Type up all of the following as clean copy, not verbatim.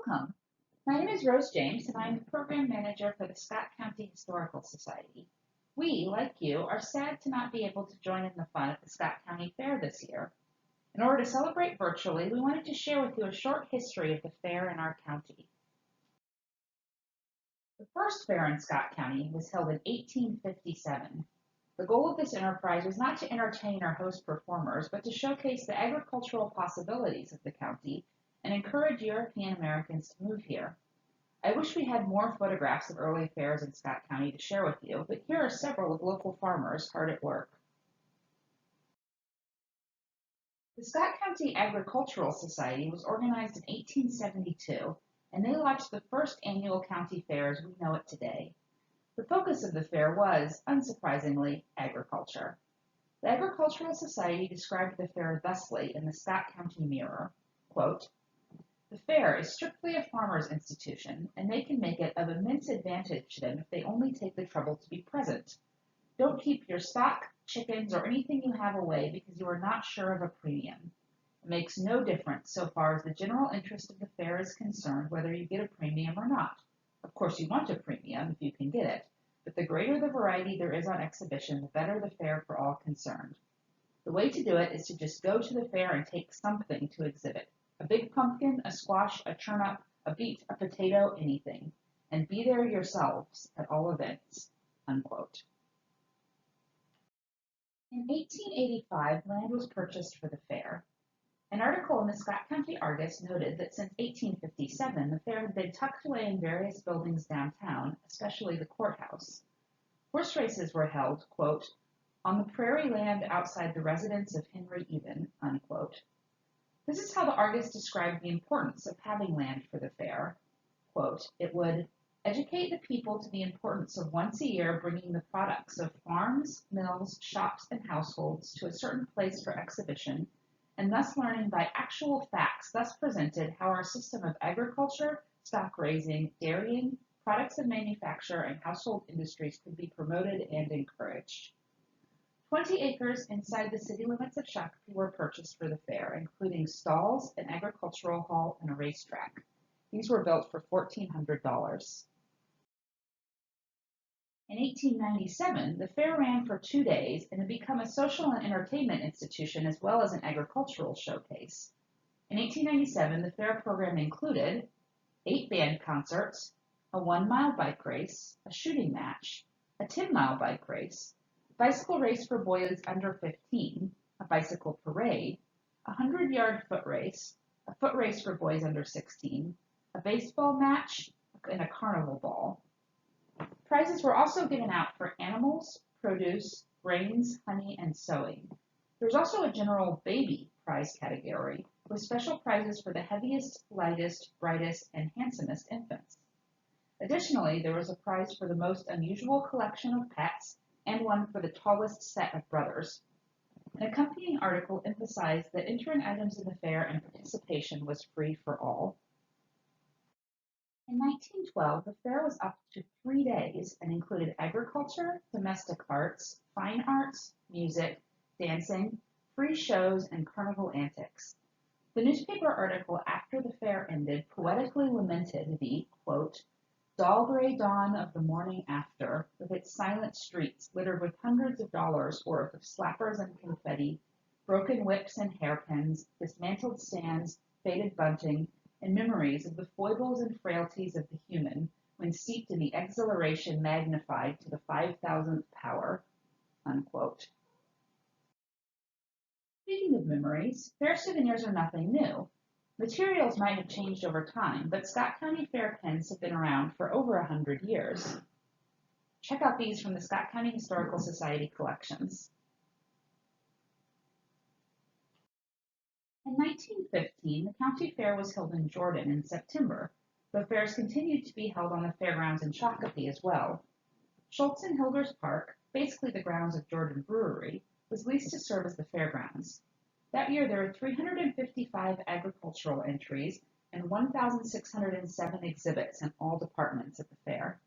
Welcome. My name is Rose James, and I'm the program manager for the Scott County Historical Society. We, like you, are sad to not be able to join in the fun at the Scott County Fair this year. In order to celebrate virtually, we wanted to share with you a short history of the fair in our county. The first fair in Scott County was held in 1857. The goal of this enterprise was not to entertain or host performers, but to showcase the agricultural possibilities of the county and encourage European Americans to move here. I wish we had more photographs of early fairs in Scott County to share with you, but here are several of local farmers hard at work. The Scott County Agricultural Society was organized in 1872, and they launched the first annual county fair as we know it today. The focus of the fair was, unsurprisingly, agriculture. The Agricultural Society described the fair thusly in the Scott County Mirror, quote, "The fair is strictly a farmer's institution, and they can make it of immense advantage to them if they only take the trouble to be present. Don't keep your stock, chickens, or anything you have away because you are not sure of a premium. It makes no difference so far as the general interest of the fair is concerned whether you get a premium or not. Of course you want a premium if you can get it, but the greater the variety there is on exhibition, the better the fair for all concerned. The way to do it is to just go to the fair and take something to exhibit. A big pumpkin, a squash, a turnip, a beet, a potato, anything. And be there yourselves at all events." Unquote. In 1885, land was purchased for the fair. An article in the Scott County Argus noted that since 1857, the fair had been tucked away in various buildings downtown, especially the courthouse. Horse races were held, quote, "on the prairie land outside the residence of Henry Even," unquote. This is how the Argus described the importance of having land for the fair. Quote, "It would educate the people to the importance of once a year bringing the products of farms, mills, shops, and households to a certain place for exhibition, and thus learning by actual facts thus presented how our system of agriculture, stock raising, dairying, products of manufacture, and household industries could be promoted and encouraged." 20 acres inside the city limits of Shakopee were purchased for the fair, including stalls, an agricultural hall, and a racetrack. These were built for $1,400. In 1897, the fair ran for 2 days and had become a social and entertainment institution as well as an agricultural showcase. In 1897, the fair program included 8 band concerts, a 1-mile bike race, a shooting match, a 10-mile bike race, a bicycle race for boys under 15, a bicycle parade, a 100-yard foot race, a foot race for boys under 16, a baseball match, and a carnival ball. Prizes were also given out for animals, produce, grains, honey, and sewing. There was also a general baby prize category with special prizes for the heaviest, lightest, brightest, and handsomest infants. Additionally, there was a prize for the most unusual collection of pets and one for the tallest set of brothers. An accompanying article emphasized that entering items in the fair and participation was free for all. In 1912, the fair was up to 3 days and included agriculture, domestic arts, fine arts, music, dancing, free shows, and carnival antics. The newspaper article after the fair ended poetically lamented the, quote, "dull gray dawn of the morning after, with its silent streets littered with hundreds of dollars worth of slappers and confetti, broken whips and hairpins, dismantled stands, faded bunting, and memories of the foibles and frailties of the human when steeped in the exhilaration magnified to the 5,000th power." Unquote. Speaking of memories, fair souvenirs are nothing new. Materials might have changed over time, but Scott County Fair pins have been around for over 100 years. Check out these from the Scott County Historical Society collections. In 1915, the county fair was held in Jordan in September, though fairs continued to be held on the fairgrounds in Shakopee as well. Schultz and Hilders Park, basically the grounds of Jordan Brewery, was leased to serve as the fairgrounds. That year there were 355 agricultural entries and 1,607 exhibits in all departments at the fair.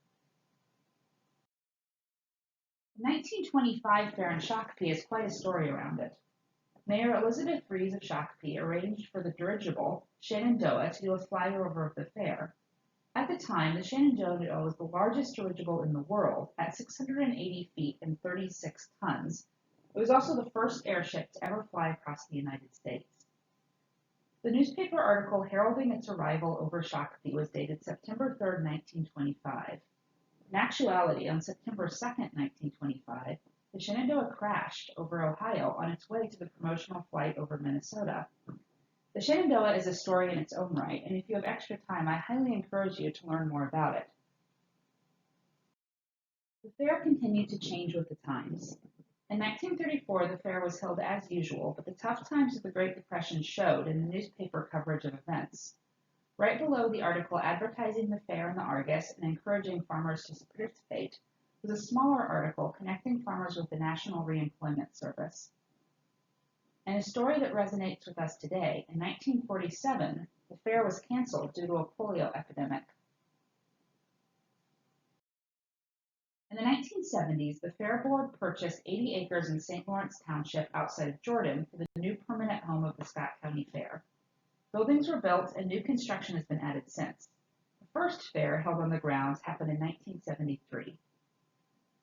The 1925 fair in Shakopee has quite a story around it. Mayor Elizabeth Rees of Shakopee arranged for the dirigible Shenandoah to do a flyover of the fair. At the time, the Shenandoah was the largest dirigible in the world at 680 feet and 36 tons. It was also the first airship to ever fly across the United States. The newspaper article heralding its arrival over Shakopee was dated September 3, 1925. In actuality, on September 2, 1925, the Shenandoah crashed over Ohio on its way to the promotional flight over Minnesota. The Shenandoah is a story in its own right, and if you have extra time, I highly encourage you to learn more about it. The fair continued to change with the times. In 1934, the fair was held as usual, but the tough times of the Great Depression showed in the newspaper coverage of events. Right below the article advertising the fair in the Argus and encouraging farmers to participate was a smaller article connecting farmers with the National Reemployment Service. And a story that resonates with us today, in 1947, the fair was canceled due to a polio epidemic. In the 1970s, the Fair Board purchased 80 acres in St. Lawrence Township outside of Jordan for the new permanent home of the Scott County Fair. Buildings were built and new construction has been added since. The first fair held on the grounds happened in 1973.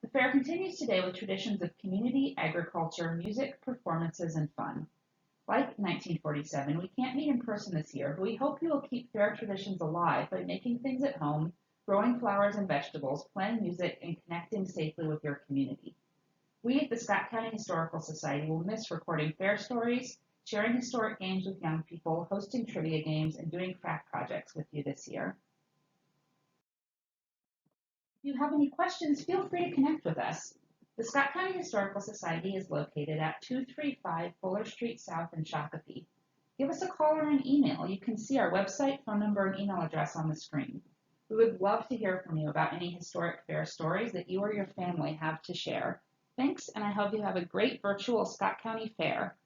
The fair continues today with traditions of community, agriculture, music, performances, and fun. Like 1947, we can't meet in person this year, but we hope you will keep fair traditions alive by making things at home, growing flowers and vegetables, playing music, and connecting safely with your community. We at the Scott County Historical Society will miss recording fair stories, sharing historic games with young people, hosting trivia games, and doing craft projects with you this year. If you have any questions, feel free to connect with us. The Scott County Historical Society is located at 235 Fuller Street South in Shakopee. Give us a call or an email. You can see our website, phone number, and email address on the screen. We would love to hear from you about any historic fair stories that you or your family have to share. Thanks, and I hope you have a great virtual Scott County Fair.